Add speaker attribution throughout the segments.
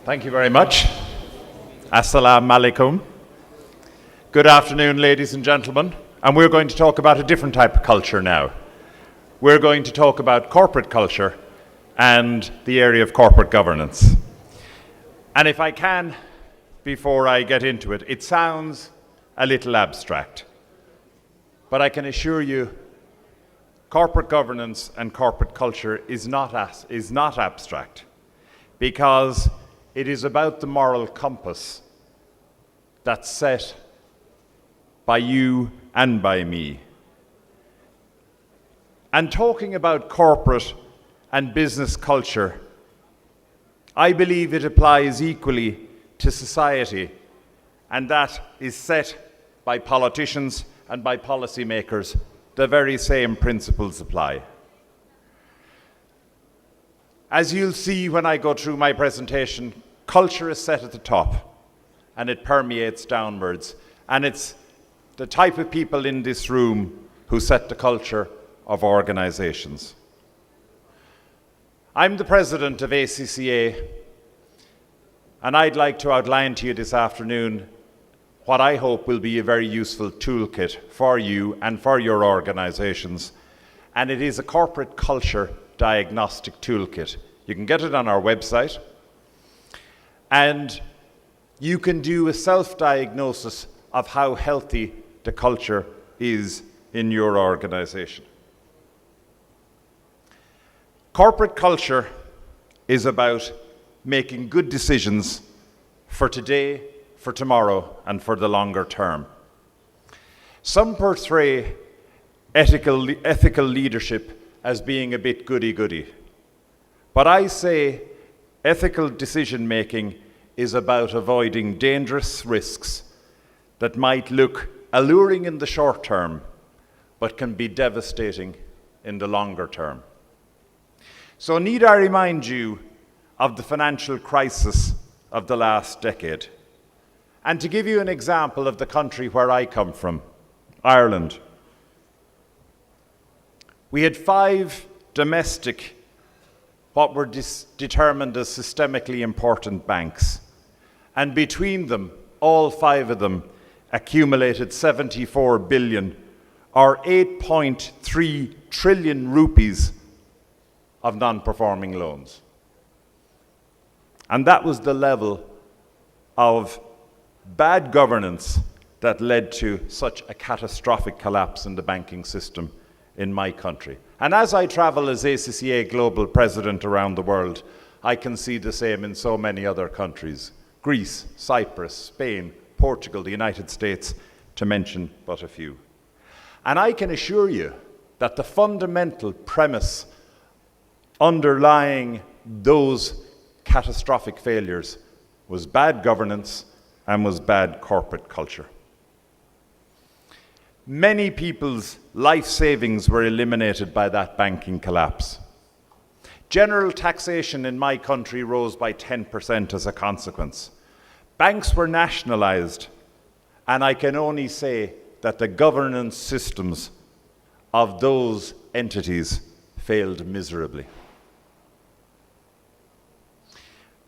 Speaker 1: Thank you very much. Assalamu alaikum. Good afternoon, ladies and gentlemen. And we're going to talk about a different type of culture now. We're going to talk about corporate culture and the area of corporate governance. And if I can, before I get into it, it sounds a little abstract. But I can assure you, corporate governance and corporate culture is not abstract, because it is about the moral compass that's set by you and by me. And talking about corporate and business culture, I believe it applies equally to society, and that is set by politicians and by policymakers. The very same principles apply. As you'll see when I go through my presentation, culture is set at the top and it permeates downwards. And it's the type of people in this room who set the culture of organizations. I'm the president of ACCA, and I'd like to outline to you this afternoon what I hope will be a very useful toolkit for you and for your organizations. And it is a corporate culture diagnostic toolkit. You can get it on our website. And you can do a self-diagnosis of how healthy the culture is in your organization. Corporate culture is about making good decisions for today, for tomorrow, and for the longer term. Some portray ethical leadership as being a bit goody-goody. But I say ethical decision-making is about avoiding dangerous risks that might look alluring in the short term, but can be devastating in the longer term. So need I remind you of the financial crisis of the last decade? And to give you an example of the country where I come from, Ireland, we had 5 domestic, what were determined as systemically important banks. And between them, all 5 of them accumulated 74 billion, or 8.3 trillion rupees of non-performing loans. And that was the level of bad governance that led to such a catastrophic collapse in the banking system in my country. And as I travel as ACCA Global President around the world, I can see the same in so many other countries: Greece, Cyprus, Spain, Portugal, the United States, to mention but a few. And I can assure you that the fundamental premise underlying those catastrophic failures was bad governance and was bad corporate culture. Many people's life savings were eliminated by that banking collapse. General taxation in my country rose by 10% as a consequence. Banks were nationalized, and I can only say that the governance systems of those entities failed miserably.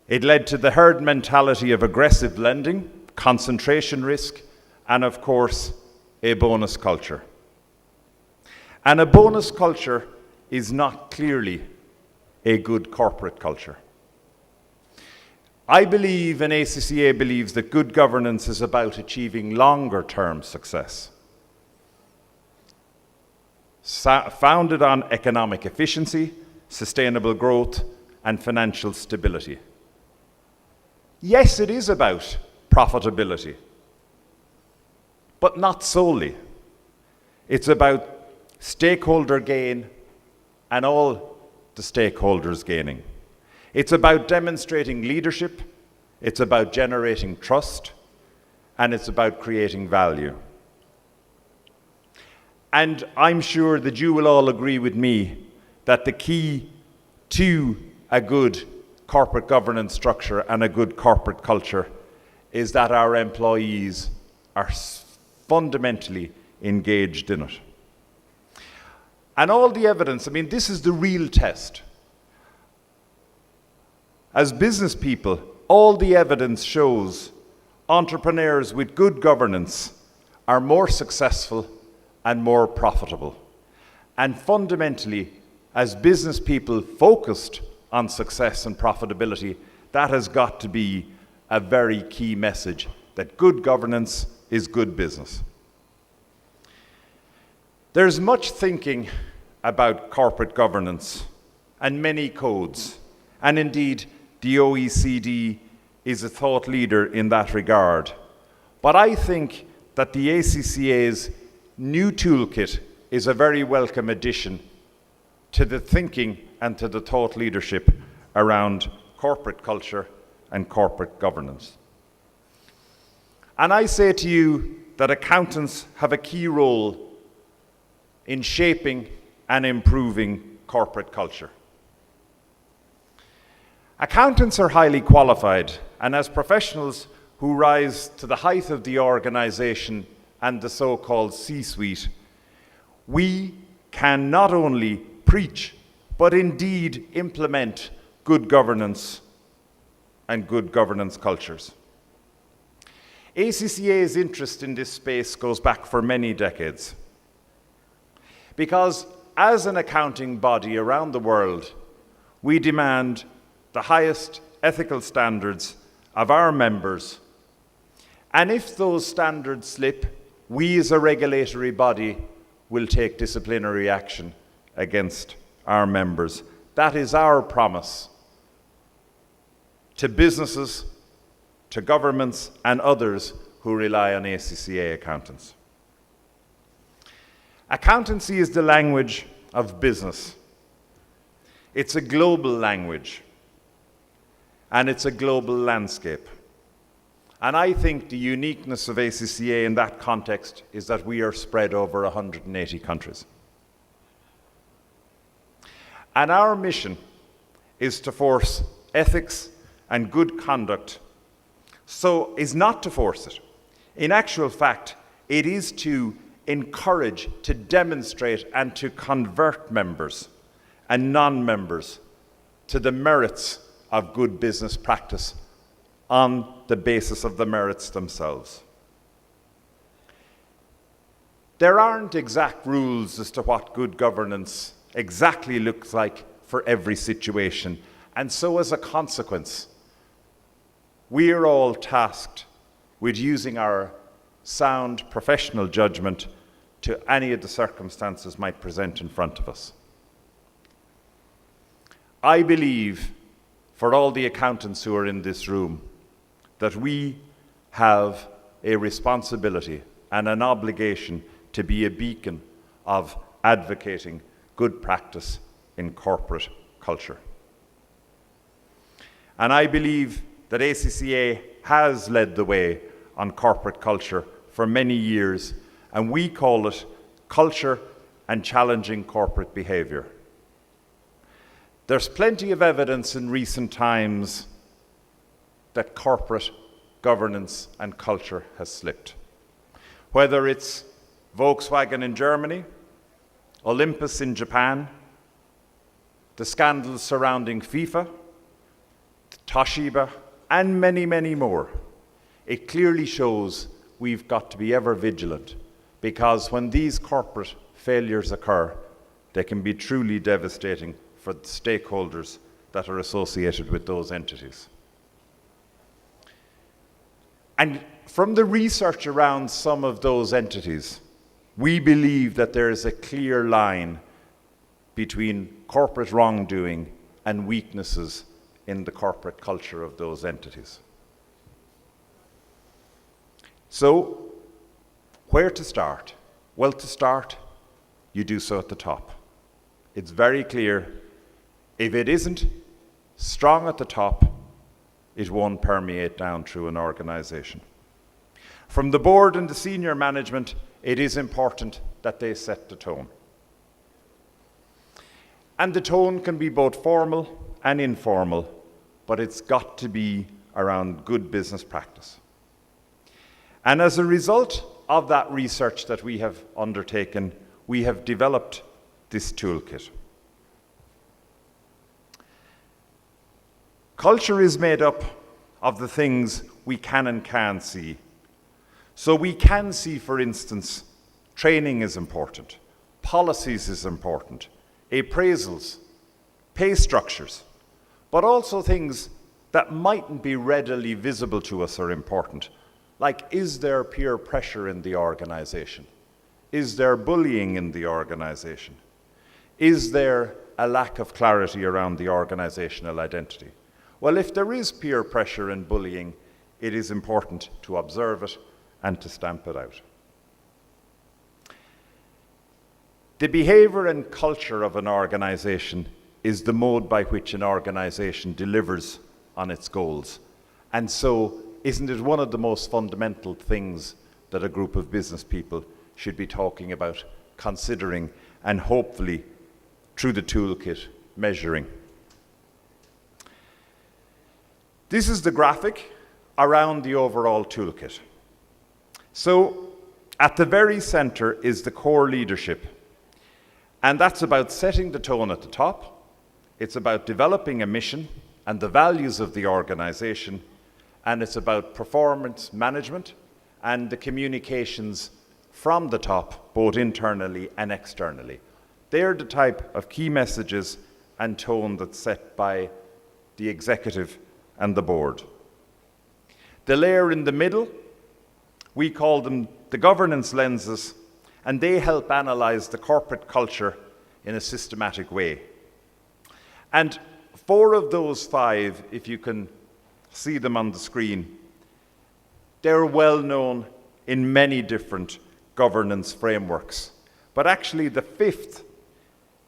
Speaker 1: It led to the herd mentality of aggressive lending, concentration risk, and of course, a bonus culture. And a bonus culture is not clearly a good corporate culture. I believe, and ACCA believes, that good governance is about achieving longer-term success, founded on economic efficiency, sustainable growth, and financial stability. Yes, it is about profitability, but not solely. It's about stakeholder gain and all the stakeholders gaining. It's about demonstrating leadership, it's about generating trust, and it's about creating value. And I'm sure that you will all agree with me that the key to a good corporate governance structure and a good corporate culture is that our employees are fundamentally engaged in it. And all the evidence, I mean, this is the real test. As business people, all the evidence shows entrepreneurs with good governance are more successful and more profitable. And fundamentally, as business people focused on success and profitability, that has got to be a very key message, that good governance is good business. There's much thinking about corporate governance and many codes, and indeed the OECD is a thought leader in that regard. But I think that the ACCA's new toolkit is a very welcome addition to the thinking and to the thought leadership around corporate culture and corporate governance. And I say to you that accountants have a key role in shaping and improving corporate culture. Accountants are highly qualified, and as professionals who rise to the height of the organization and the so-called C-suite, we can not only preach, but indeed implement good governance and good governance cultures. ACCA's interest in this space goes back for many decades, because as an accounting body around the world, we demand the highest ethical standards of our members. And if those standards slip, we as a regulatory body will take disciplinary action against our members. That is our promise to businesses, to governments, and others who rely on ACCA accountants. Accountancy is the language of business. It's a global language, and it's a global landscape. And I think the uniqueness of ACCA in that context is that we are spread over 180 countries. And our mission is to force ethics and good conduct, so is not to force it. In actual fact, it is to encourage, to demonstrate, and to convert members and non-members to the merits of good business practice on the basis of the merits themselves. There aren't exact rules as to what good governance exactly looks like for every situation, and so as a consequence, we are all tasked with using our sound professional judgment to any of the circumstances might present in front of us. I believe, for all the accountants who are in this room, that we have a responsibility and an obligation to be a beacon of advocating good practice in corporate culture. And I believe that ACCA has led the way on corporate culture for many years, and we call it culture and challenging corporate behavior. There's plenty of evidence in recent times that corporate governance and culture has slipped. Whether it's Volkswagen in Germany, Olympus in Japan, the scandals surrounding FIFA, Toshiba, and many, many more, it clearly shows we've got to be ever vigilant, because when these corporate failures occur, they can be truly devastating for the stakeholders that are associated with those entities. And from the research around some of those entities, we believe that there is a clear line between corporate wrongdoing and weaknesses in the corporate culture of those entities. So, where to start? Well, to start, you do so at the top. It's very clear, if it isn't strong at the top, it won't permeate down through an organization. From the board and the senior management, it is important that they set the tone. And the tone can be both formal and informal, but it's got to be around good business practice. And as a result of that research that we have undertaken, we have developed this toolkit. Culture is made up of the things we can and can't see. So we can see, for instance, training is important, policies is important, appraisals, pay structures, but also things that mightn't be readily visible to us are important. Like, is there peer pressure in the organization? Is there bullying in the organization? Is there a lack of clarity around the organizational identity? Well, if there is peer pressure and bullying, it is important to observe it and to stamp it out. The behavior and culture of an organization is the mode by which an organization delivers on its goals. And so, isn't it one of the most fundamental things that a group of business people should be talking about, considering, and hopefully, through the toolkit, measuring? This is the graphic around the overall toolkit. So, at the very center is the core leadership. And that's about setting the tone at the top. It's about developing a mission and the values of the organization. And it's about performance management and the communications from the top, both internally and externally. They're the type of key messages and tone that's set by the executive and the board. The layer in the middle, we call them the governance lenses, and they help analyze the corporate culture in a systematic way. And 4 of those 5, if you can see them on the screen, they're well known in many different governance frameworks. But actually the 5th,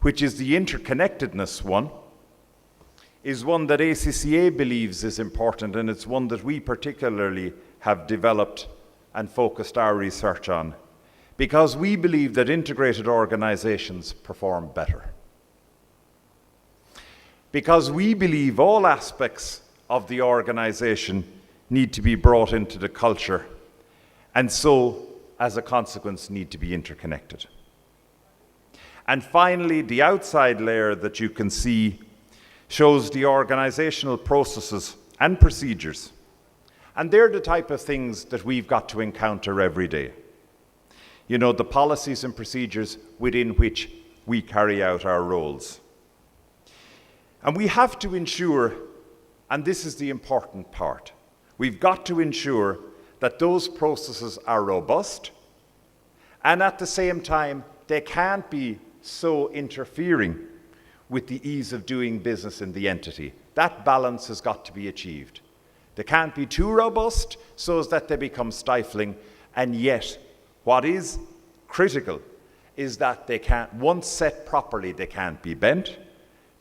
Speaker 1: which is the interconnectedness one, is one that ACCA believes is important, and it's one that we particularly have developed and focused our research on, because we believe that integrated organizations perform better. Because we believe all aspects of the organization need to be brought into the culture, and so, as a consequence, need to be interconnected. And finally, the outside layer that you can see shows the organizational processes and procedures. And they're the type of things that we've got to encounter every day. You know, the policies and procedures within which we carry out our roles. And we have to ensure, and this is the important part, we've got to ensure that those processes are robust, and at the same time, they can't be so interfering with the ease of doing business in the entity. That balance has got to be achieved. They can't be too robust so as that they become stifling, and yet what is critical is that they can't, once set properly, they can't be bent,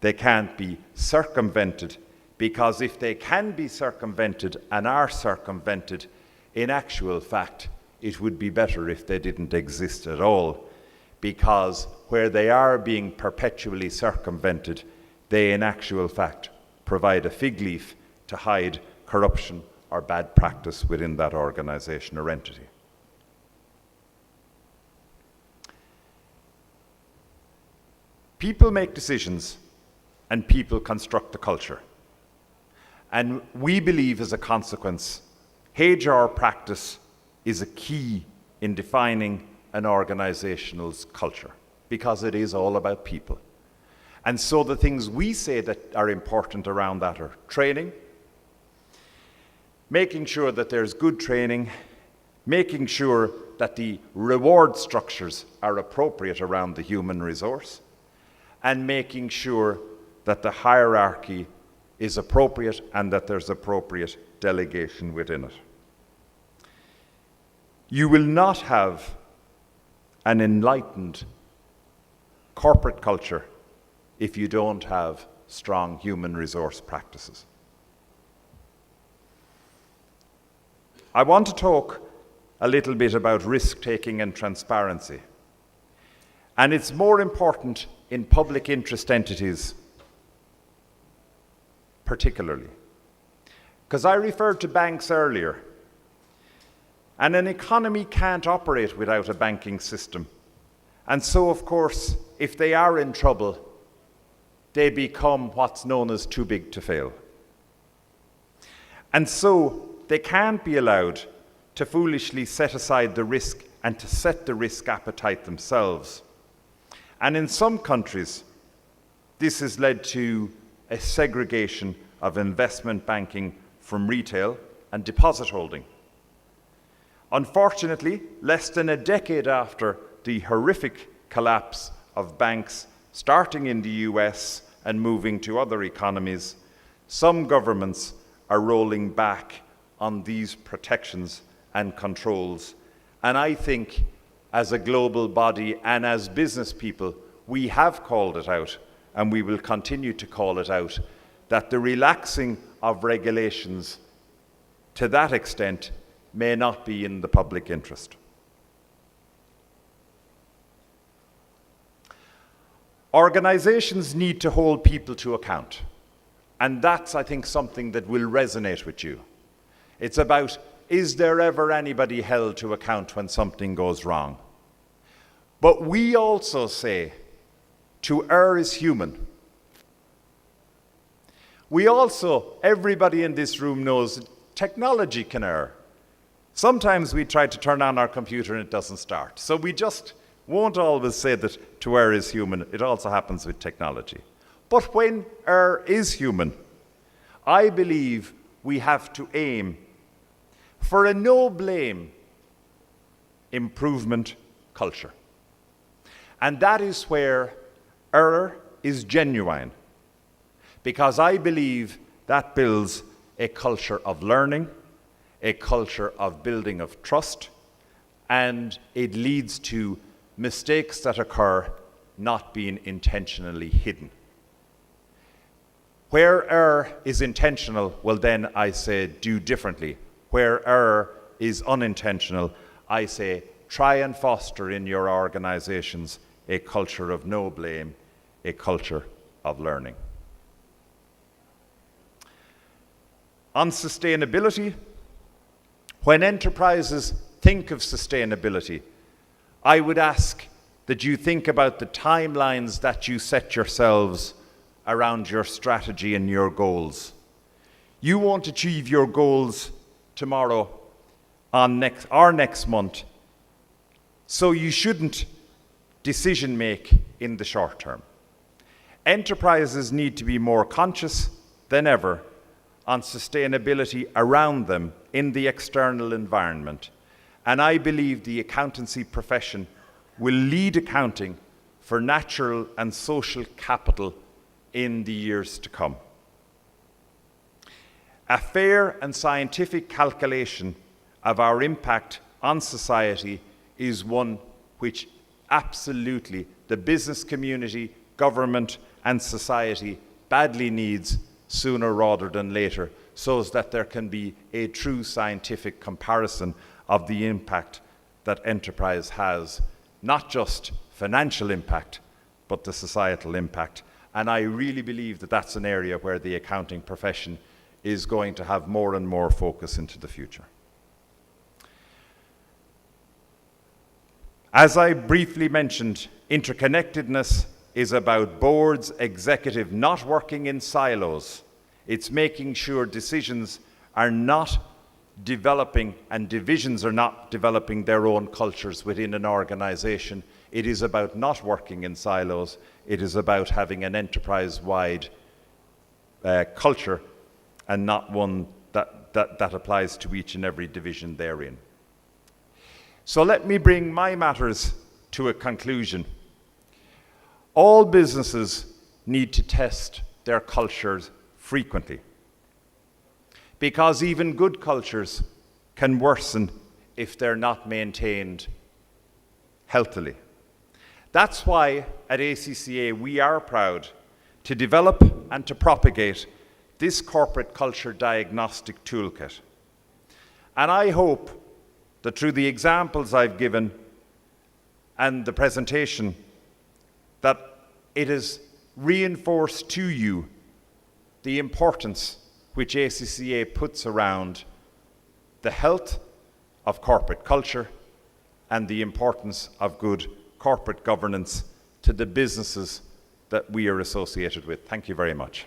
Speaker 1: they can't be circumvented, because if they can be circumvented and are circumvented, in actual fact, it would be better if they didn't exist at all, because where they are being perpetually circumvented, they in actual fact provide a fig leaf to hide corruption or bad practice within that organization or entity. People make decisions and people construct the culture. And we believe as a consequence, HR practice is a key in defining an organizational's culture, because it is all about people. And so the things we say that are important around that are training, making sure that there's good training, making sure that the reward structures are appropriate around the human resource, and making sure that the hierarchy is appropriate and that there's appropriate delegation within it. You will not have an enlightened corporate culture if you don't have strong human resource practices. I want to talk a little bit about risk-taking and transparency. And it's more important in public interest entities particularly. Because I referred to banks earlier, and an economy can't operate without a banking system. And so, of course, if they are in trouble, they become what's known as too big to fail. And so they can't be allowed to foolishly set aside the risk and to set the risk appetite themselves. And in some countries, this has led to a segregation of investment banking from retail and deposit holding. Unfortunately, less than a decade after the horrific collapse of banks starting in the US and moving to other economies, some governments are rolling back on these protections and controls. And I think as a global body and as business people, we have called it out, and we will continue to call it out, that the relaxing of regulations to that extent may not be in the public interest. Organizations need to hold people to account. And that's, I think, something that will resonate with you. It's about, is there ever anybody held to account when something goes wrong? But we also say, to err is human. We also, everybody in this room knows technology can err. Sometimes we try to turn on our computer and it doesn't start. So we just won't always say that to err is human. It also happens with technology. But when err is human, I believe we have to aim for a no-blame improvement culture. And that is where error is genuine, because I believe that builds a culture of learning, a culture of building of trust, and it leads to mistakes that occur not being intentionally hidden. Where error is intentional, well then I say do differently. Where error is unintentional, I say try and foster in your organizations a culture of no blame, a culture of learning. On sustainability, when enterprises think of sustainability, I would ask that you think about the timelines that you set yourselves around your strategy and your goals. You won't achieve your goals tomorrow or next month, so you shouldn't decision make in the short term. Enterprises need to be more conscious than ever on sustainability around them in the external environment. And I believe the accountancy profession will lead accounting for natural and social capital in the years to come. A fair and scientific calculation of our impact on society is one which absolutely the business community, government, and society badly needs sooner rather than later, so that there can be a true scientific comparison of the impact that enterprise has, not just financial impact, but the societal impact. And I really believe that that's an area where the accounting profession is going to have more and more focus into the future. As I briefly mentioned, interconnectedness is about boards, executive not working in silos. It's making sure decisions are not developing and divisions are not developing their own cultures within an organization. It is about not working in silos. It is about having an enterprise-wide culture and not one that applies to each and every division therein. So let me bring my matters to a conclusion. All businesses need to test their cultures frequently, because even good cultures can worsen if they're not maintained healthily. That's why at ACCA we are proud to develop and to propagate this corporate culture diagnostic toolkit. And I hope that through the examples I've given and the presentation, that it has reinforced to you the importance which ACCA puts around the health of corporate culture and the importance of good corporate governance to the businesses that we are associated with. Thank you very much.